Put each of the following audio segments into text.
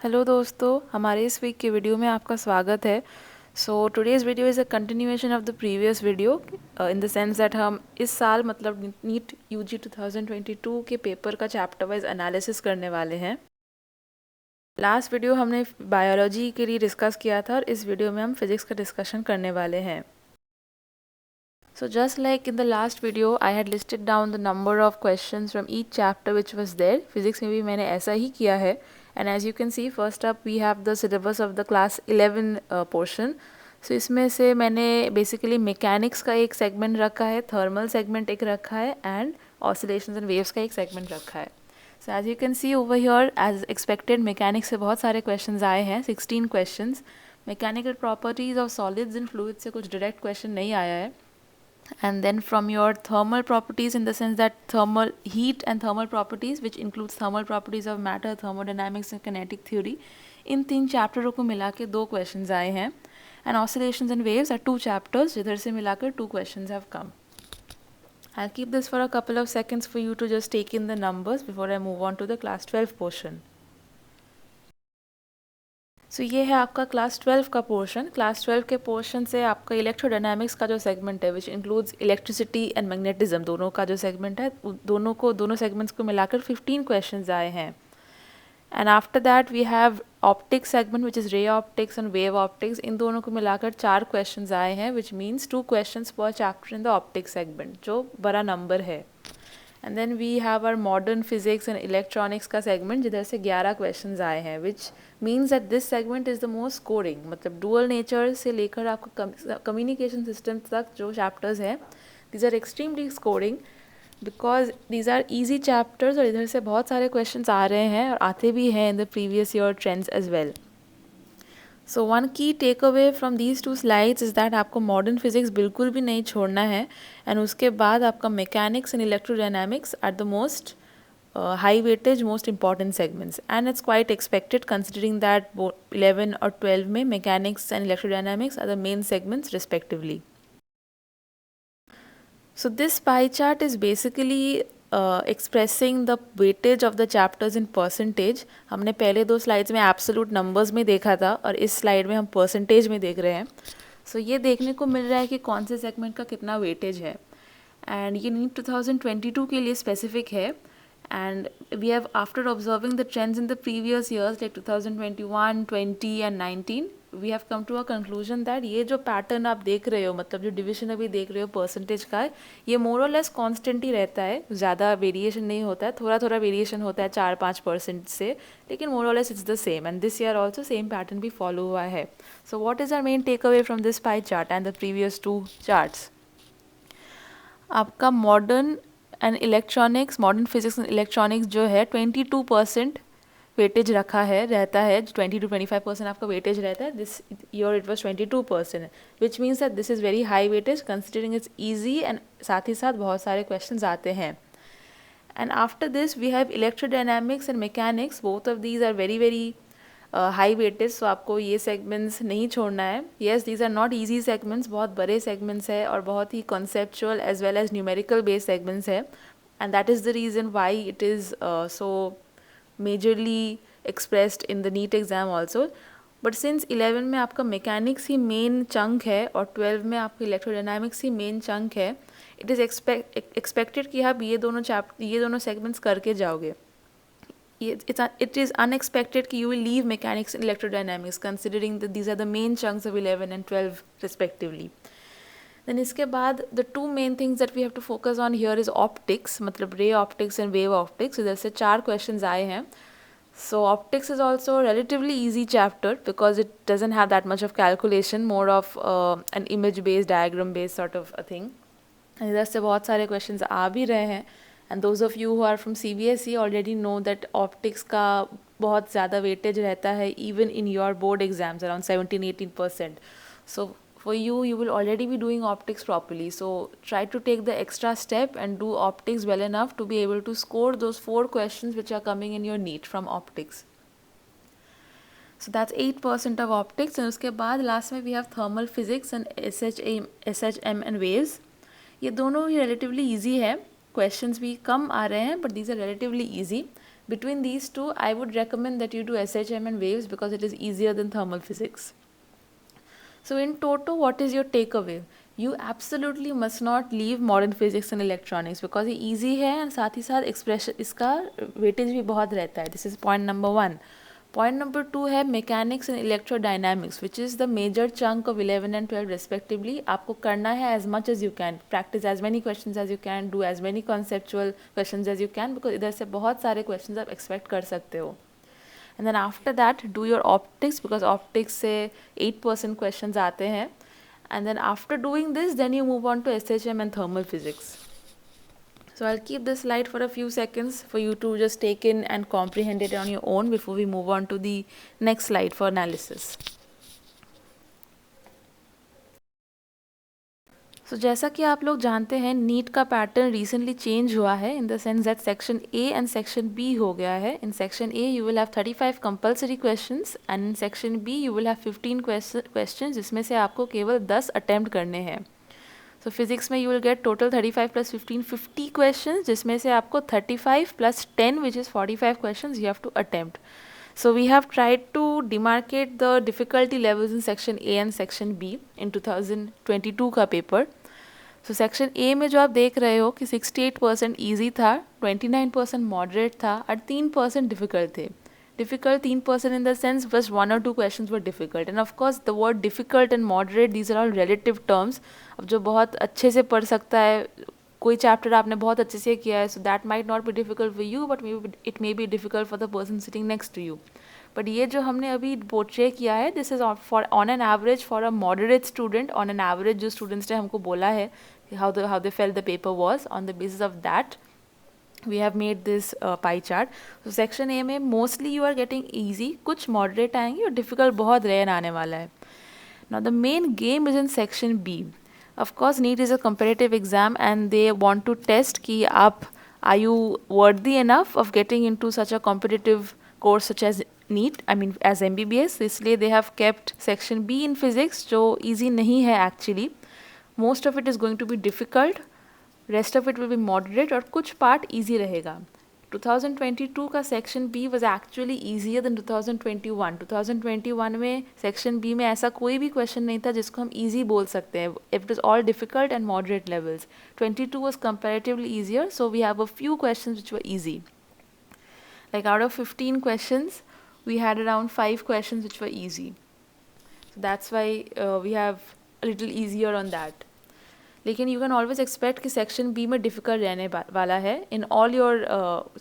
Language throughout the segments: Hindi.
हेलो दोस्तों, हमारे इस वीक के वीडियो में आपका स्वागत है। सो today's video is a continuation of the previous video in the sense that हम इस साल मतलब नीट यूजी 2022 के पेपर का चैप्टर वाइज एनालिसिस करने वाले हैं। लास्ट वीडियो हमने बायोलॉजी के लिए डिस्कस किया था और इस वीडियो में हम फिज़िक्स का डिस्कशन करने वाले हैं। So just like in the last video, I had listed down the number of questions from each chapter which was there. Physics में भी मैंने ऐसा ही किया है. And as you can see, first up we have the syllabus of the class 11 portion. So इसमें से मैंने basically mechanics का एक segment रखा है, thermal segment एक रखा है, and oscillations and waves का एक segment रखा है. So as you can see over here, as expected, mechanics से बहुत सारे questions आए हैं, 16 questions. Mechanical properties of solids and fluids से कुछ direct question नहीं आया है. And then from your thermal properties, in the sense that thermal heat and thermal properties, which includes thermal properties of matter, thermodynamics and kinetic theory, इन 3 चैप्टरों को मिला के 2 क्वेश्चंस आए हैं. And oscillations and waves are 2 chapters, जिधर से मिलाकर 2 questions have come. I'll keep this for a couple of seconds for you to just take in the numbers before I move on to the class 12 portion. सो ये है आपका क्लास 12 का पोर्शन. क्लास 12 के पोर्शन से आपका इलेक्ट्रोडायनामिक्स का जो सेगमेंट है which includes electricity and magnetism, दोनों का जो सेगमेंट है, दोनों सेगमेंट्स को मिलाकर 15 क्वेश्चंस आए हैं. And after that we have optics segment which is ray optics and wave optics. इन दोनों को मिलाकर 4 क्वेश्चंस आए हैं, विच मीन्स 2 क्वेश्चंस पर chapter in the optics segment, जो बड़ा नंबर है. And then we have our modern physics and electronics का सेगमेंट, जिधर से 11 क्वेश्चंस आए हैं, which means that this segment is the most scoring. मतलब डुअल नेचर से लेकर आपको कम्युनिकेशन सिस्टम तक जो चैप्टर्स हैं, these are extremely scoring because these are easy chapters. और इधर से बहुत सारे क्वेश्चंस आ रहे हैं और आते भी हैं in the previous year trends as well. So one key takeaway from these 2 slides is that आपको मॉडर्न फिजिक्स बिल्कुल भी नहीं छोड़ना है. एंड उसके बाद आपका mechanics and electrodynamics are the most high weightage, most important segments, and it's quite expected considering that both 11 or 12 में mechanics and electrodynamics are the main segments respectively. So this pie chart is basically expressing the weightage of the chapters in percentage. हमने पहले 2 slides में absolute numbers में देखा था और इस slide में हम percentage में देख रहे हैं. So ये देखने को मिल रहा है कि कौन से segment का कितना weightage है, and ये NEET 2022 के लिए specific है. And we have, after observing the trends in the previous years like 2021, 20 and 19, we have come to a conclusion that ये जो pattern आप देख रहे हो, मतलब जो division अभी देख रहे हो percentage का, ये more or less constant ही रहता है. ज़्यादा variation नहीं होता है, थोड़ा थोड़ा variation होता है 4-5% से, लेकिन more or less it's the same. And this year also same pattern भी follow हुआ है. So what is our main takeaway from this pie chart and the previous 2 charts? आपका modern and electronics, modern physics and electronics जो है 22% वेटेज रखा है, रहता है. 20 to 25% आपका वेटेज रहता है. This year it was 22%, which means that this is very high weightage considering it's easy, and साथ ही साथ बहुत सारे क्वेश्चंस आते हैं. And after this we have electrodynamics and mechanics. Both of these are very very high weightage, so आपको ये सेगमेंट्स नहीं छोड़ना है. Yes, these are not easy segments, बहुत बड़े सेगमेंट्स है और बहुत ही conceptual as well as numerical based segments है. And that is the reason why it is so majorly expressed in the NEET exam also. But since 11 में आपका मैकेनिक्स ही मेन चंक है और 12 में आपका इलेक्ट्रोडायनामिक्स ही मेन चंक है, इट इज़ एक्सपेक्टेड कि आप ये दोनों सेगमेंट्स करके जाओगे. It is unexpected कि you will leave mechanics and electrodynamics considering that these are the main chunks of 11 and 12 respectively. Then इसके बाद the 2 main things that we have to focus on here is optics, मतलब ray optics and wave optics. इधर से 4 questions आए हैं. So optics is also a relatively easy chapter because it doesn't have that much of calculation, more of an image based, diagram based sort of a thing. इधर से बहुत सारे questions आ भी रहे हैं. And those of you who are from CBSE already know that optics का बहुत ज़्यादा weightage रहता है even in your board exams, around 17-18%. So for you, you will already be doing optics properly. So try to take the extra step and do optics well enough to be able to score those 4 questions which are coming in your NEET from optics. So that's 8% of optics. And उसके बाद last में we have thermal physics and SHM and waves. ये दोनों ही relatively easy है. Questions भी कम आ रहे हैं, but these are relatively easy. Between these two, I would recommend that you do SHM and waves because it is easier than thermal physics. So in toto, what is your takeaway? You absolutely must not leave modern physics and electronics because ये easy है and साथ ही साथ expression इसका weightage भी बहुत रहता है. This is point number 1. Point number 2 है mechanics and electrodynamics, which is the major chunk of 11 and 12 respectively. आपको करना है as much as you can, practice as many questions as you can, do as many conceptual questions as you can, because इधर से बहुत सारे questions आप expect कर सकते हो. And then after that do your optics, because optics से 8% questions आते हैं. And then after doing this, then you move on to SHM and thermal physics. So I'll keep this slide for a few seconds for you to just take in and comprehend it on your own before we move on to the next slide for analysis. So जैसा कि आप लोग जानते हैं, नीट का पैटर्न रिसेंटली चेंज हुआ है in the sense that section A and section B हो गया है. In section A you will have 35 compulsory questions and in section B you will have 15 questions, जिसमें से आपको केवल 10 अटेम्प्ट करने हैं. सो फिजिक्स में you will get total 35 plus 15 50 questions, जिसमें से आपको 35 plus 10 which is 45 questions you have to attempt. So we have tried to demarcate the difficulty levels in section A and section B in 2022 का पेपर. So section A में जो आप देख रहे हो कि 68% easy था, 29% moderate था और 3% difficult थे. Difficult 3% in the sense just 1 or 2 questions were difficult. And of course the word difficult and moderate, these are all relative terms. अब जो बहुत अच्छे से पढ़ सकता है, कोई चैप्टर आपने बहुत अच्छे से किया है, so that might not be difficult for you but it may be difficult for the person sitting next to you. But ये जो हमने अभी पोर्ट्रे किया है, this is for on an average for a moderate student. On an average जो स्टूडेंट्स ने हमको बोला है how they felt the paper was, on the basis of that we have made this pie chart. तो सेक्शन ए में mostly you are getting easy, कुछ मॉडरेट आएंगे और डिफिकल्ट बहुत रेयर आने वाला है. Now the main game is in section B. Of course, NEET is a competitive exam and they want to test कि आप are you worthy enough of getting into such a competitive course such as NEET, I mean as MBBS. इसलिए they have kept section B in physics जो easy नहीं है actually. Most of it is going to be difficult, rest of it will be moderate और कुछ part easy रहेगा. 2022 का section B was actually easier than 2021. 2021 में सेक्शन बी में ऐसा कोई भी क्वेश्चन नहीं था जिसको हम ईजी बोल सकते हैं. It is all difficult and moderate levels. 22 was comparatively easier, so we have a few question which were easy. Like out of 15 questions we had around 5 questions which were easy. So that's why we have a little easier on that. लेकिन यू कैन ऑलवेज एक्सपेक्ट कि सेक्शन बी में डिफ़िकल्ट रहने वाला है in all your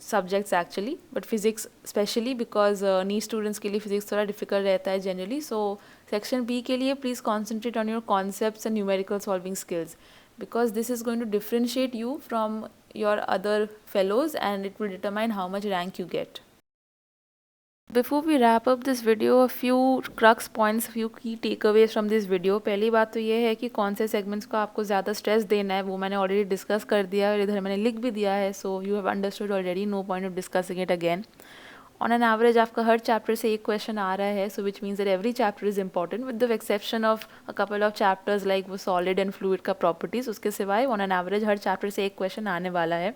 subjects actually, but physics specially because NEET students के लिए फिज़िक्स थोड़ा डिफिकल्ट रहता है जनरली. सो सेक्शन बी के लिए please concentrate on your concepts and numerical solving skills because this is going to differentiate you from your other fellows and it will determine how much rank you get. Before we wrap up this video, a few crux points, few key takeaways from this video. पहली बात तो ये है कि कौन से सेगमेंट्स को आपको ज़्यादा स्ट्रेस देना है वो मैंने ऑलरेडी डिस्कस कर दिया और इधर मैंने लिख भी दिया है. So you have understood already, no point of discussing it again. On an average आपका हर चैप्टर से एक क्वेश्चन आ रहा है, so which means that every chapter is important with the exception of a couple of chapters like वो सॉलिड एंड फ्लूइड का प्रॉपर्टीज़. उसके सिवाय ऑन एन एवरेज हर चैप्टर से एक क्वेश्चन आने वाला है.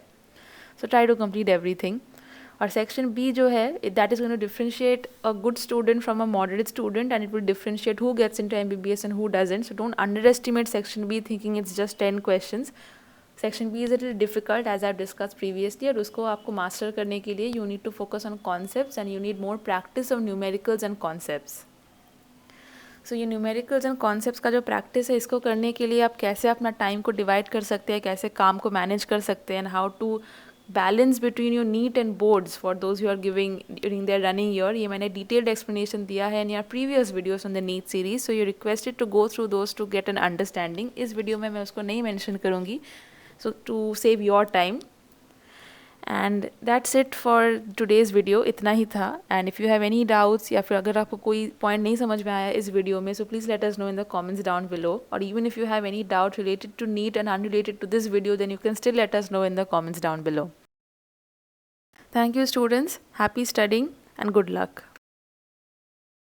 So try to complete everything. और सेक्शन बी जो है that is going to differentiate a good student from a moderate student and it will differentiate who gets into MBBS and who doesn't. So don't अंडर एस्टिमेट section B thinking it's just 10 questions. Section B is it difficult as I discuss previously और उसको आपको मास्टर करने के लिए you need to focus on concepts and you need more practice of numericals and concepts. So ये न्यूमेरिकल्स एंड कॉन्सेप्ट्स का जो प्रैक्टिस है इसको करने के लिए आप कैसे अपना टाइम को डिवाइड कर सकते हैं, कैसे काम को मैनेज कर सकते हैं, and how to balance between your NEET and boards for those who are giving during their running year. ये मैंने detailed explanation दिया है in your previous videos on the NEET series, so you're requested to go through those to get an understanding. इस वीडियो में मैं उसको नहीं mention करूँगी, so to save your time. And that's it for today's video. इतना ही था. And if you have any doubts या फिर अगर आपको कोई point नहीं समझ में आया इस वीडियो में, so please let us know in the comments down below. Or even if you have any doubt related to NEET and unrelated to this video, then you can still let us know in the comments down below. Thank you students, happy studying and good luck.